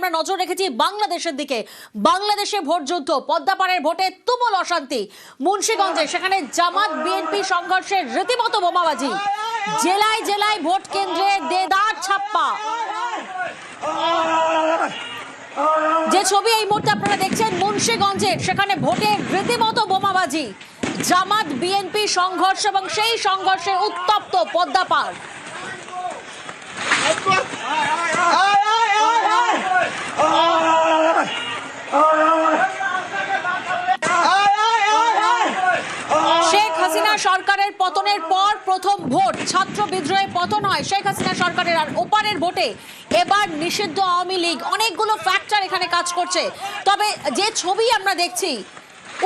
আমরা নজর রেখেছি বাংলাদেশের দিকে। বাংলাদেশে ভোট যুদ্ধ, পদ্মাপাড়ের ভোটে তুমুল অশান্তি। মুন্সিগঞ্জে সেখানে জামাত বিএনপি সংঘর্ষের রীতিমতো বোমাবাজি। জেলায় জেলায় ভোট কেন্দ্রে দেদার ছাপ্পা। যে ছবি এই মুহূর্তে আপনারা দেখছেন মুন্সিগঞ্জের, সেখানে ভোটের রীতিমতো বোমাবাজি। জামাত বিএনপি সংঘর্ষ এবং সেই সংঘর্ষে উত্তপ্ত পদ্মাপাড়। শেখ হাসিনা সরকারের পতনের পর প্রথম ভোট, ছাত্র বিদ্রোহে পতন হয় শেখ হাসিনা সরকারের। আর ওপারের ভোটে এবার নিষিদ্ধ আওয়ামী লীগ। অনেকগুলো ফ্যাক্টর এখানে কাজ করছে। তবে যে ছবি আমরা দেখছি,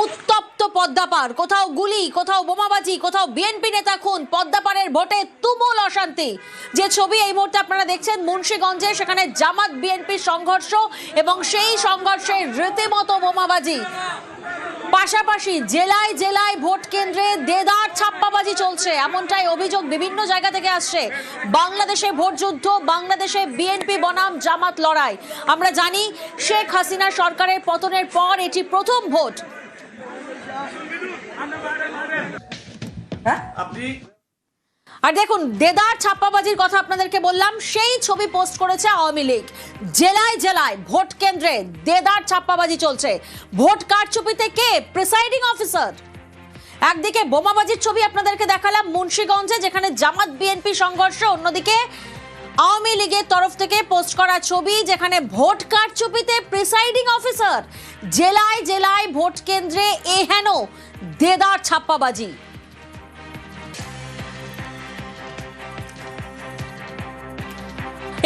উত্তপ্ত পদ্মাপাড়, কোথাও গুলি, কোথাও বোমাবাজি, কোথাও বিএনপি নেতা খুন। পদ্মাপাড়ের ভোটে তুমুল অশান্তি। যে ছবি এই মুহূর্তে আপনারা দেখছেন মুন্সিগঞ্জে, সেখানে জামাত বিএনপি সংঘর্ষ এবং সেই সংঘর্ষে রীতিমতো বোমাবাজি। পাশাপাশি জেলায় জেলায় ভোট কেন্দ্রে দেদার ছাপ্পাবাজি চলছে, এমনটাই অভিযোগ বিভিন্ন জায়গা থেকে আসছে। বাংলাদেশে ভোট যুদ্ধ, বাংলাদেশে বিএনপি বনাম জামাত লড়াই। আমরা জানি শেখ হাসিনা সরকারের পতনের পর এটি প্রথম ভোট। আর দেখুন, দেদার ছাপ্পাবাজির কথা আপনাদেরকে বললাম, সেই ছবি পোস্ট করেছে আওয়ামী লীগ। জেলায় জেলায় ভোট কেন্দ্রে দেদার ছাপ্পাবাজি চলছে। ভোট কারচুপিতে কে? Presiding officer. একদিকে বোমাবাজির ছবি আপনাদেরকে দেখালাম মুন্সিগঞ্জে, যেখানে জামাত বিএনপি সংঘর্ষ। অন্যদিকে আওয়ামী লীগের তরফ থেকে পোস্ট করা ছবি, যেখানে ভোট কারচুপিতে প্রিসাইডিং অফিসার। জেলায় জেলায় ভোট কেন্দ্রে এহেন দেদার ছাপ্পাবাজি।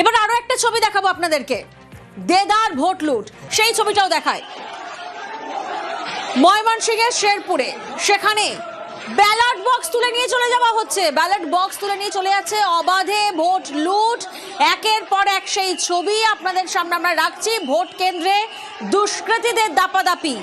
এবার আরো একটা ছবি দেখাবো আপনাদেরকে, দেদার ভোট লুট। সেই ছবিটাও দেখায় ময়মনসিংহের শেরপুরে। সেখানে ব্যালট বক্স তুলে নিয়ে চলে যাওয়া হচ্ছে, ব্যালট বক্স তুলে নিয়ে চলে যাচ্ছে। অবাধে ভোট লুট, একের পর এক সেই ছবি আপনাদের সামনে আমরা রাখছি। ভোট কেন্দ্রে দুষ্কৃতীদের দাপাদাপি।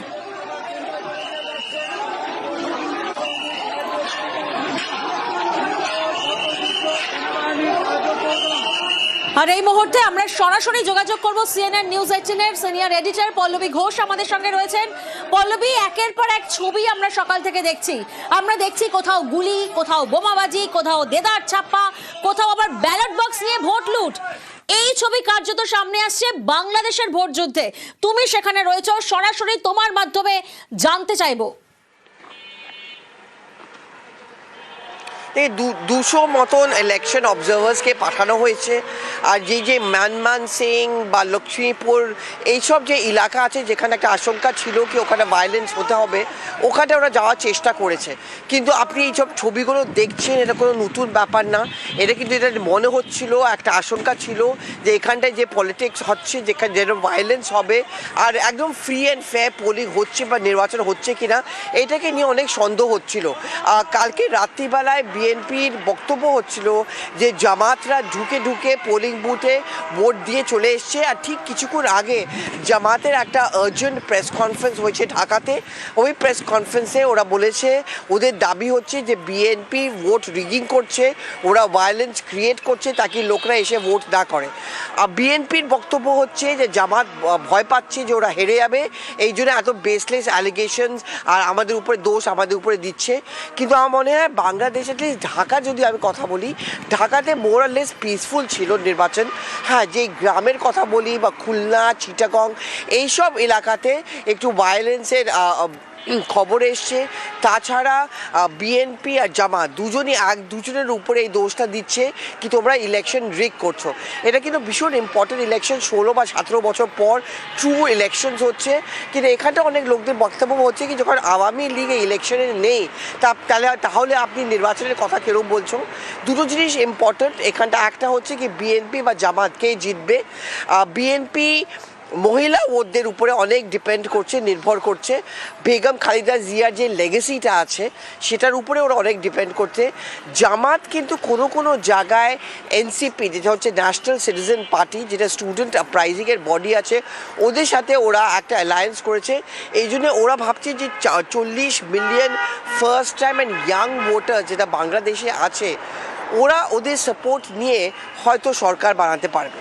আর এই মুহূর্তে আমরা সরাসরি যোগাযোগ করব সিএনএন নিউজ 18 এর সিনিয়র এডিটর পল্লবী ঘোষ আমাদের সঙ্গে রয়েছেন। পল্লবী, একের পর এক ছবি আমরা সকাল থেকে দেখছি। আমরা দেখছি কোথাও গুলি, কোথাও বোমাবাজি, কোথাও দেদার ছাপ্পা, কোথাও আবার ব্যালট বক্স নিয়ে ভোট লুট। এই ছবি কার্যত সামনে আসছে বাংলাদেশের ভোট যুদ্ধে। তুমি সেখানে রয়েছো, সরাসরি তোমার মাধ্যমে জানতে চাইবো। এই 200 মতন ইলেকশন অবজারভার্সকে পাঠানো হয়েছে। আর যে ম্যানমান সিং বা লক্ষ্মীপুর এইসব যে এলাকা আছে, যেখানে একটা আশঙ্কা ছিল কি ওখানে ভায়োলেন্স হতে হবে, ওখানে ওরা যাওয়ার চেষ্টা করেছে। কিন্তু আপনি এইসব ছবিগুলো দেখছেন, এটা কোনো নতুন ব্যাপার না। এটা কিন্তু এটা মনে হচ্ছিল, একটা আশঙ্কা ছিল যে এখানটায় যে পলিটিক্স হচ্ছে, যেখানে যেন ভায়োলেন্স হবে আর একদম ফ্রি অ্যান্ড ফেয়ার পোলিং হচ্ছে বা নির্বাচন হচ্ছে কিনা, এটাকে নিয়ে অনেক সন্দেহ হচ্ছিল। কালকে রাত্রিবেলায় বিএনপির বক্তব্য হচ্ছিল যে জামাতরা ঢুকে ঢুকে পোলিং বুথে ভোট দিয়ে চলে এসছে। আর ঠিক কিছুক্ষণ আগে জামাতের একটা আর্জেন্ট প্রেস কনফারেন্স হয়েছে ঢাকাতে। ওই প্রেস কনফারেন্সে ওরা বলেছে ওদের দাবি হচ্ছে যে বিএনপি ভোট রিগিং করছে, ওরা ভায়োলেন্স ক্রিয়েট করছে তাকে লোকরা এসে ভোট না করে। আর বিএনপির বক্তব্য হচ্ছে যে জামাত ভয় পাচ্ছে যে ওরা হেরে যাবে, এই জন্য এত বেসলেস অ্যালিগেশনস আর আমাদের উপরে দোষ আমাদের উপরে দিচ্ছে। কিন্তু আমার মনে হয় বাংলাদেশে ঢাকা যদি আমি কথা বলি, ঢাকাতে মোর আর লেস পিসফুল ছিল নির্বাচন। হ্যাঁ, যে গ্রামের কথা বলি বা খুলনা, চিটাগং এইসব এলাকাতে একটু ভায়োলেন্সের খবর এসছে। তাছাড়া বিএনপি আর জামাত দুজনের উপরে এই দোষটা দিচ্ছে কি তোমরা ইলেকশন রিগ করছো। এটা কিন্তু ভীষণ ইম্পর্টেন্ট ইলেকশন, 16 বা 17 বছর পর ট্রু ইলেকশনস হচ্ছে। কিন্তু এখানটা অনেক লোকদের বক্তব্য হচ্ছে কি যখন আওয়ামী লীগ ইলেকশনে নেই তাহলে আপনি নির্বাচনের কথা কেরম বলছো। দুটো জিনিস ইম্পর্টেন্ট এখানটা, একটা হচ্ছে কি বিএনপি বা জামাত কে জিতবে। বিএনপি মহিলা ভোটদের উপরে অনেক ডিপেন্ড করছে, নির্ভর করছে। বেগম খালেদা জিয়ার যে লেগেসিটা আছে সেটার উপরে ওরা অনেক ডিপেন্ড করছে। জামাত কিন্তু কোনো জায়গায় এনসিপি, যেটা হচ্ছে ন্যাশনাল সিটিজেন পার্টি, যেটা স্টুডেন্ট আপরাইজিংয়ের বডি আছে, ওদের সাথে ওরা একটা অ্যালায়েন্স করেছে। এই জন্য ওরা ভাবছে যে 40 million first time and young voter যেটা বাংলাদেশে আছে, ওরা ওদের সাপোর্ট নিয়ে হয়তো সরকার বানাতে পারবে।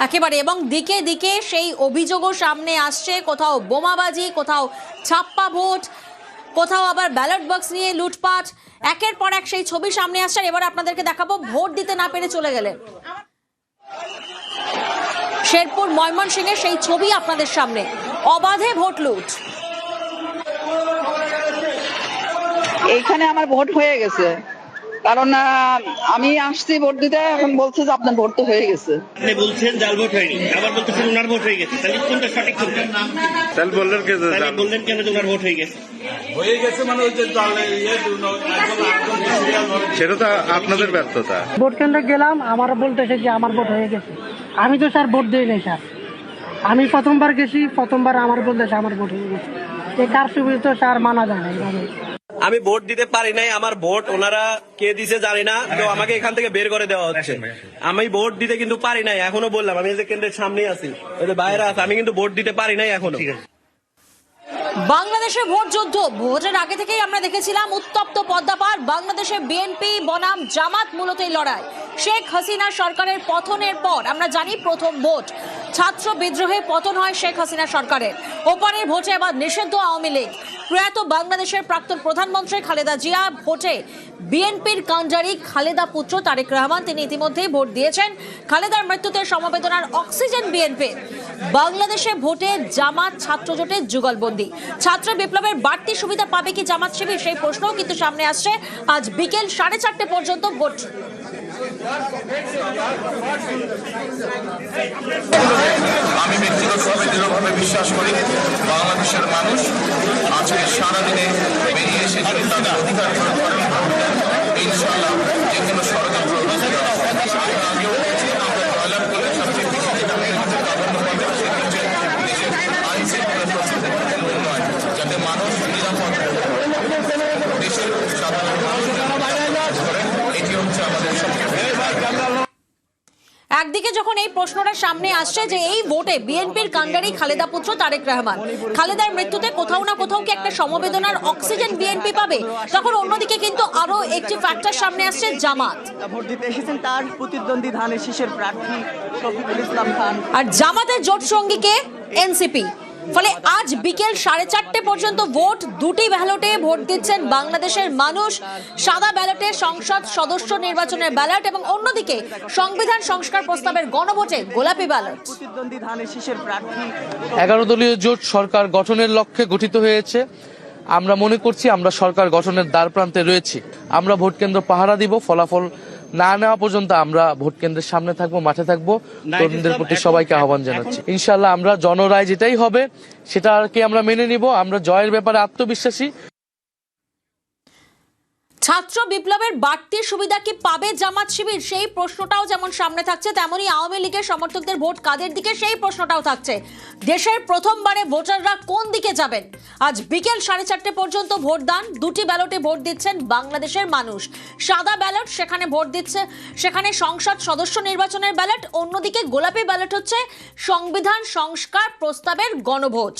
একেবারে, এবং দিকে দিকে সেই অভিযোগও সামনে আসছে, কোথাও বোমাবাজি, কোথাও ছাপ্পা ভোট, কোথাও আবার ব্যালট বক্স নিয়ে লুটপাট। একের পর এক সেই ছবি সামনে আসছে। এবার আপনাদেরকে দেখাবো ভোট দিতে না পেরে চলে গেলেন শেরপুর ময়মনসিংহে সেই ছবি আপনাদের সামনে। অবাধে ভোট লুট। এইখানে আমার ভোট হয়ে গেছে, কারণ আমি আসছি ভোট দিতে, এখন বলছে যে আপনার ভোট তো হয়ে গেছে। আপনি বলছেন জাল ভোট হয়নি, আবার বলতেছেন ওনার ভোট হয়ে গেছে, তাহলে কোনটা সঠিক? তাহলে বললেন কে যে তাহলে বললেন কেন যে ওনার ভোট হয়ে গেছে? মানে ওই যে সেটা তো আপনাদের ব্যর্থতা। ভোট কেন্দ্রে গেলাম, আমার বলতেছে যে আমার ভোট হয়ে গেছে। আমি তো স্যার ভোট দিই নাই স্যার, আমি প্রথমবার গেছি, প্রথমবার আমার বলতেছে আমার ভোট হয়ে গেছে। এই কার সুবিধা তো স্যার মানা যায় না এইভাবে। আমি ভোট দিতে পারি নাই, আমার ভোট ওনারা কে দিছে জানি না, তো আমাকে এখান থেকে বের করে দেওয়া হচ্ছে। আমি ভোট দিতে কিন্তু পারি নাই, এখনো বললাম আমি যে কেন্দ্রের সামনে আছি, ওই যে বাইরে আছে, আমি কিন্তু ভোট দিতে পারি নাই এখনো। বাংলাদেশে ভোট যুদ্ধ, ভোটের আগে থেকেই আমরা দেখেছিলাম উত্তপ্ত পদ্মাপার। বাংলাদেশে বিএনপি বনাম জামাত মূলত এই লড়াই। শেখ হাসিনা সরকারের পতনের পর আমরা জানি প্রথম ভোট, ছাত্র বিদ্রোহে পতন হয় শেখ হাসিনা সরকারের। ওপারের ভোটে এবার নিষিদ্ধ আওয়ামী লীগ। প্রয়াত বাংলাদেশের প্রাক্তন প্রধানমন্ত্রী খালেদা জিয়া ভোটে বিএনপির কাণ্ডারি খালেদা পুত্র তারেক রহমান, তিনি ইতিমধ্যেই ভোট দিয়েছেন। খালেদার মৃত্যুতে সমবেদনার অক্সিজেন বিএনপি। বাংলাদেশে ভোটে জামাত ছাত্র জোটের যুগলবন্দি। ছাত্র বিপ্লবের বাড়তি সুবিধা পাবে কি জামাত শিবির, সেই প্রশ্নও কিন্তু সামনে আসছে। আজ বিকেল 4:30 পর্যন্ত ভোট। আমি ব্যক্তিগতভাবে দৃঢ়ভাবে বিশ্বাস করি বাংলাদেশের মানুষ আজকে সারাদিনে বেরিয়ে এসে যদি তাদের অধিকার প্রয়োগ করেন, ইনশাআল্লাহ যে কোনো ষড়যন্ত্র আগেও আমরা জয়লাভ করে সবচেয়ে বেশি যেটা মেনে নিতে প্রাধান্য পাবে সেটি হচ্ছে দেশের আইন শৃঙ্খলা পরিস্থিতির উন্নয়ন, যাতে মানুষ নিরাপদ দেশের সাধারণ এটি হচ্ছে আমাদের সবচেয়ে একদিকে যখন এই প্রশ্নটা সামনে আসছে যে এই ভোটে বিএনপির কাণ্ডারি খালেদা পুত্র তারেক রহমান, খালেদার মৃত্যুতে কোথাও না কোথাও কি একটা সমবেদনার অক্সিজেন বিএনপি পাবে, তখন অন্যদিকে কিন্তু আরো একটি ফ্যাক্টর সামনে আসছে জামাত। ভোট দিতে এসেছেন তার প্রতিদ্বন্দ্বী ধানের শীষের প্রার্থী শফিকুল ইসলাম খান, আর জামাতের জোট সঙ্গীকে এনসিপি। ফলে আজ বিকেল 4:30 পর্যন্ত ভোট। দুটি ব্যালটে ভোট দিচ্ছেন বাংলাদেশের মানুষ। সাদা ব্যালটে সংসদ সদস্য নির্বাচনের ব্যালট, এবং অন্যদিকে সংবিধান সংস্কার প্রস্তাবের গণভোটে গোলাপি ব্যালট। প্রতিদ্বন্দ্বী ধানের শীষের প্রার্থী 11 দলীয় জোট সরকার গঠনের লক্ষ্যে গঠিত হয়েছে। আমরা মনে করছি আমরা সরকার গঠনের দ্বার প্রান্তে রয়েছি। আমরা ভোট কেন্দ্র পাহারা দিব, ফলাফল না নেওয়া পর্যন্ত আমরা ভোট কেন্দ্রের সামনে থাকবো, মাঠে থাকবো। তরুণদের প্রতি সবাইকে আহ্বান জানাচ্ছি, ইনশাআল্লাহ আমরা জনরায় যেটাই হবে সেটাকে আমরা মেনে নিব। আমরা জয়ের ব্যাপারে আত্মবিশ্বাসী। ছাত্র বিপ্লবের বাড়তি সুবিধা কি পাবে জামাত শিবির, সেই প্রশ্নটাও যেমন সামনে থাকছে, তেমনি আওয়ামী লীগের সমর্থকদের ভোট কাদের দিকে, সেই প্রশ্নটাও থাকছে। দেশের প্রথমবারে ভোটাররা কোন দিকে যাবেন? আজ বিকেল 4:30 পর্যন্ত ভোটদান। দুটি ব্যালটে ভোট দিচ্ছেন বাংলাদেশের মানুষ। সাদা ব্যালট, সেখানে ভোট দিচ্ছে, সেখানে সংসদ সদস্য নির্বাচনের ব্যালট। অন্যদিকে গোলাপি ব্যালট হচ্ছে সংবিধান সংস্কার প্রস্তাবের গণভোট।